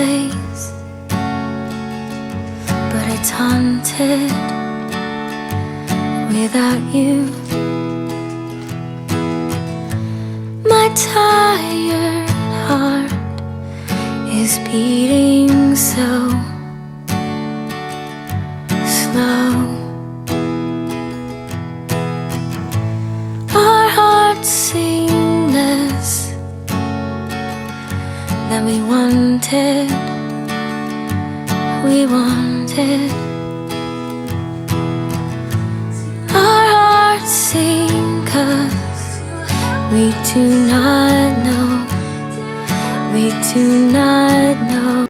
place, but it's haunted without you. My tired heart is beating so slow. Our hearts sing less than we wanted. Our hearts sing 'cause we do not know.